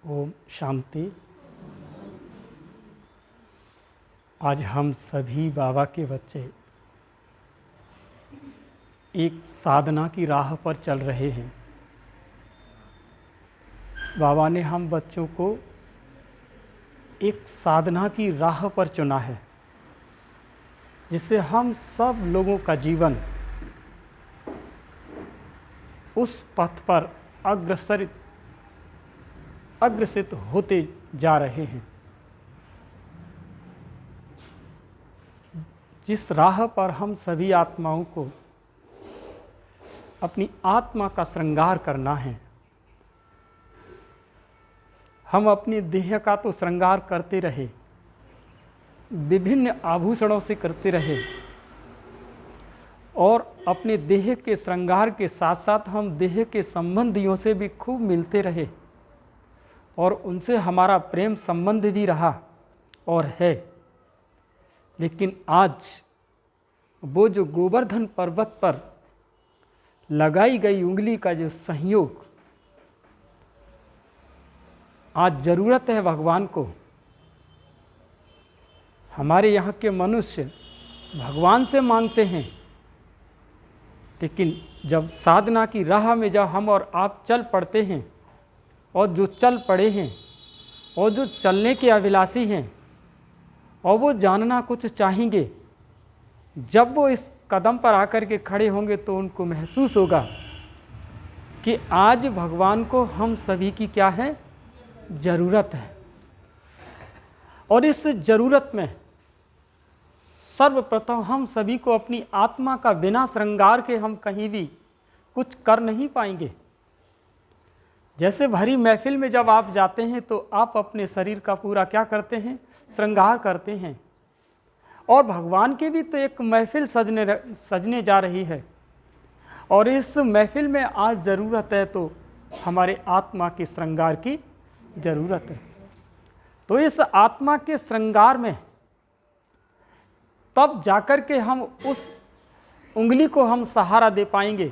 ओम शांति। आज हम सभी बाबा के बच्चे एक साधना की राह पर चल रहे हैं। बाबा ने हम बच्चों को एक साधना की राह पर चुना है, जिससे हम सब लोगों का जीवन उस पथ पर अग्रसित होते जा रहे हैं। जिस राह पर हम सभी आत्माओं को अपनी आत्मा का श्रृंगार करना है। हम अपनी देह का तो श्रृंगार करते रहे, विभिन्न आभूषणों से करते रहे, और अपने देह के श्रृंगार के साथ साथ हम देह के संबंधियों से भी खूब मिलते रहे और उनसे हमारा प्रेम संबंध भी रहा और है। लेकिन आज वो जो गोवर्धन पर्वत पर लगाई गई उंगली का जो संयोग, आज ज़रूरत है भगवान को। हमारे यहाँ के मनुष्य भगवान से मांगते हैं, लेकिन जब साधना की राह में जब हम और आप चल पड़ते हैं, और जो चल पड़े हैं और जो चलने के अभिलाषी हैं और वो जानना कुछ चाहेंगे, जब वो इस कदम पर आकर के खड़े होंगे तो उनको महसूस होगा कि आज भगवान को हम सभी की क्या है, ज़रूरत है। और इस ज़रूरत में सर्वप्रथम हम सभी को अपनी आत्मा का बिना श्रृंगार के हम कहीं भी कुछ कर नहीं पाएंगे। जैसे भरी महफिल में जब आप जाते हैं तो आप अपने शरीर का पूरा क्या करते हैं, श्रृंगार करते हैं। और भगवान की भी तो एक महफिल सजने जा रही है, और इस महफिल में आज ज़रूरत है तो हमारे आत्मा के श्रृंगार की ज़रूरत है। तो इस आत्मा के श्रृंगार में तब जाकर के हम उस उंगली को हम सहारा दे पाएंगे,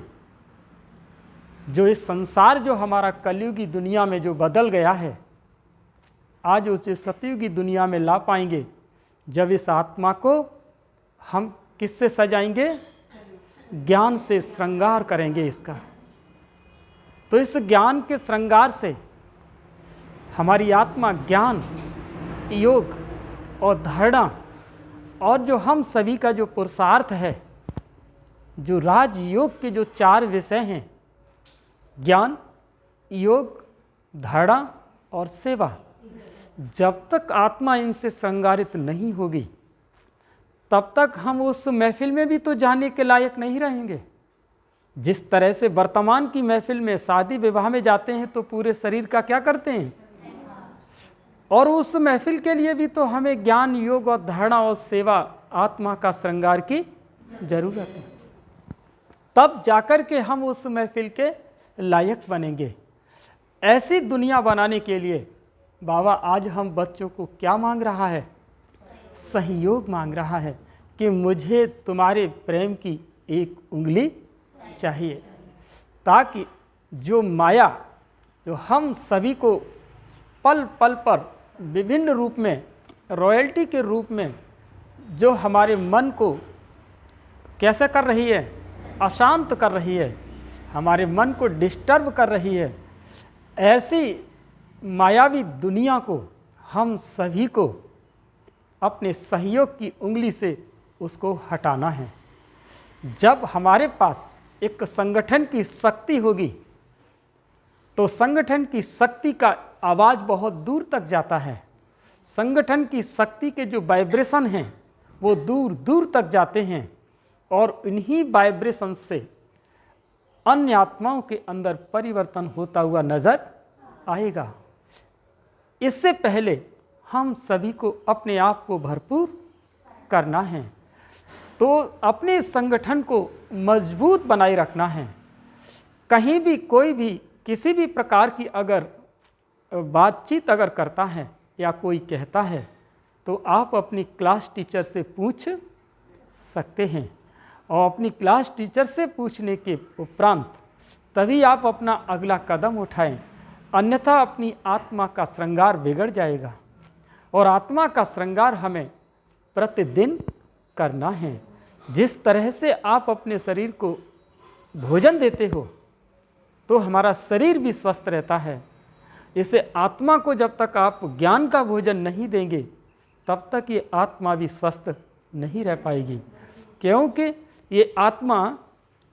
जो इस संसार जो हमारा कलयुगी दुनिया में जो बदल गया है, आज उसे सतयुगी दुनिया में ला पाएंगे। जब इस आत्मा को हम किससे सजाएंगे, ज्ञान से श्रृंगार करेंगे इसका। तो इस ज्ञान के श्रृंगार से हमारी आत्मा ज्ञान, योग और धारणा, और जो हम सभी का जो पुरुषार्थ है, जो राजयोग के जो 4 विषय हैं, ज्ञान, योग, धारणा और सेवा, जब तक आत्मा इनसे श्रृंगारित नहीं होगी तब तक हम उस महफिल में भी तो जाने के लायक नहीं रहेंगे। जिस तरह से वर्तमान की महफिल में शादी विवाह में जाते हैं तो पूरे शरीर का क्या करते हैं, और उस महफिल के लिए भी तो हमें ज्ञान, योग और धारणा और सेवा, आत्मा का श्रृंगार की जरूरत है। तब जाकर के हम उस महफिल के लायक बनेंगे। ऐसी दुनिया बनाने के लिए बाबा आज हम बच्चों को क्या मांग रहा है, सहयोग मांग रहा है कि मुझे तुम्हारे प्रेम की एक उंगली चाहिए, ताकि जो माया जो हम सभी को पल पल पर विभिन्न रूप में, रॉयल्टी के रूप में, जो हमारे मन को कैसे कर रही है, अशांत कर रही है, हमारे मन को डिस्टर्ब कर रही है, ऐसी मायावी दुनिया को हम सभी को अपने सहयोग की उंगली से उसको हटाना है। जब हमारे पास एक संगठन की शक्ति होगी तो संगठन की शक्ति का आवाज़ बहुत दूर तक जाता है। संगठन की शक्ति के जो वाइब्रेशन हैं वो दूर दूर तक जाते हैं, और इन्हीं वाइब्रेशन से अन्य आत्माओं के अंदर परिवर्तन होता हुआ नजर आएगा। इससे पहले हम सभी को अपने आप को भरपूर करना है, तो अपने संगठन को मजबूत बनाए रखना है। कहीं भी कोई भी किसी भी प्रकार की अगर बातचीत अगर करता है या कोई कहता है तो आप अपनी क्लास टीचर से पूछ सकते हैं, और अपनी क्लास टीचर से पूछने के उपरांत तभी आप अपना अगला कदम उठाएं। अन्यथा अपनी आत्मा का श्रृंगार बिगड़ जाएगा। और आत्मा का श्रृंगार हमें प्रतिदिन करना है। जिस तरह से आप अपने शरीर को भोजन देते हो तो हमारा शरीर भी स्वस्थ रहता है, इसे आत्मा को जब तक आप ज्ञान का भोजन नहीं देंगे तब तक ये आत्मा भी स्वस्थ नहीं रह पाएगी। क्योंकि ये आत्मा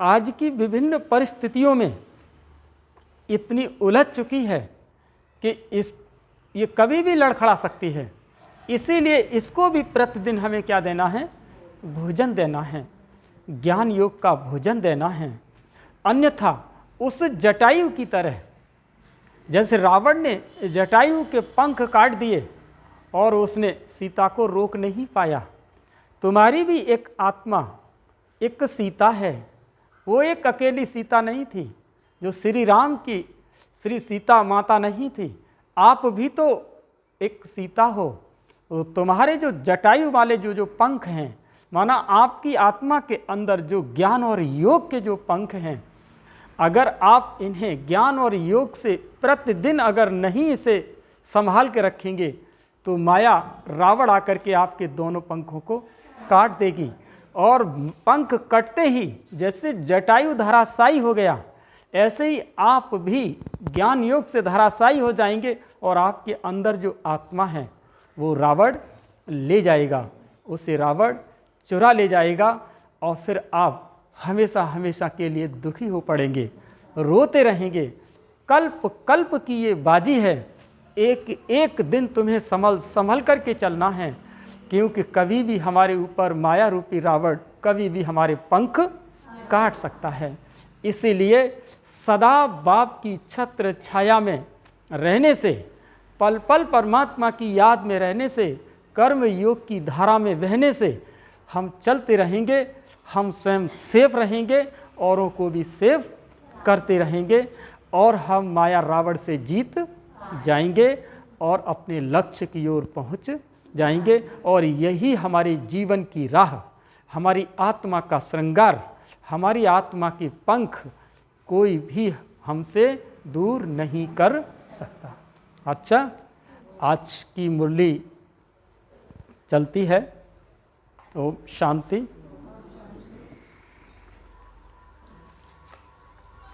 आज की विभिन्न परिस्थितियों में इतनी उलझ चुकी है कि ये कभी भी लड़खड़ा सकती है। इसीलिए इसको भी प्रतिदिन हमें क्या देना है? भोजन देना है, ज्ञान योग का भोजन देना है। अन्यथा उस जटायु की तरह, जैसे रावण ने जटायु के पंख काट दिए और उसने सीता को रोक नहीं पाया, तुम्हारी भी एक आत्मा, एक सीता है। वो एक अकेली सीता नहीं थी जो श्री राम की श्री सीता माता नहीं थी, आप भी तो एक सीता हो। तो तुम्हारे जो जटायु वाले जो पंख हैं, माना आपकी आत्मा के अंदर जो ज्ञान और योग के जो पंख हैं, अगर आप इन्हें ज्ञान और योग से प्रतिदिन अगर नहीं इसे संभाल के रखेंगे तो माया रावण आकर के आपके दोनों पंखों को काट देगी। और पंख कटते ही जैसे जटायु धराशायी हो गया, ऐसे ही आप भी ज्ञान योग से धराशायी हो जाएंगे और आपके अंदर जो आत्मा है वो रावण ले जाएगा, उसे रावण चुरा ले जाएगा और फिर आप हमेशा हमेशा के लिए दुखी हो पड़ेंगे, रोते रहेंगे। कल्प कल्प की ये बाजी है, एक एक दिन तुम्हें संभल करके चलना है, क्योंकि कभी भी हमारे ऊपर माया रूपी रावण कभी भी हमारे पंख काट सकता है। इसीलिए सदा बाप की छत्र छाया में रहने से, पल पल परमात्मा की याद में रहने से, कर्म योग की धारा में बहने से हम चलते रहेंगे, हम स्वयं सेफ रहेंगे, औरों को भी सेफ करते रहेंगे और हम माया रावण से जीत जाएंगे और अपने लक्ष्य की ओर पहुंच जाएंगे। और यही हमारे जीवन की राह, हमारी आत्मा का श्रृंगार, हमारी आत्मा के पंख कोई भी हमसे दूर नहीं कर सकता। अच्छा, आज की मुरली चलती है। ओम शांति।